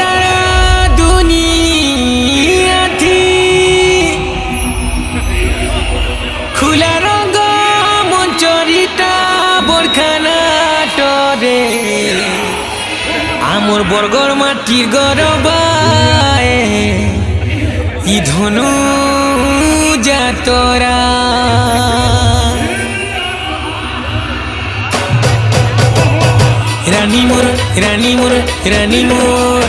সারা দুনিয়াথি খোলা রঙ মঞ্চরিতা বরখানা টরে আমর বর্গর মাটির গরবায় ই ধনু যাতরা রানী মোর রানী মোর রানী মোর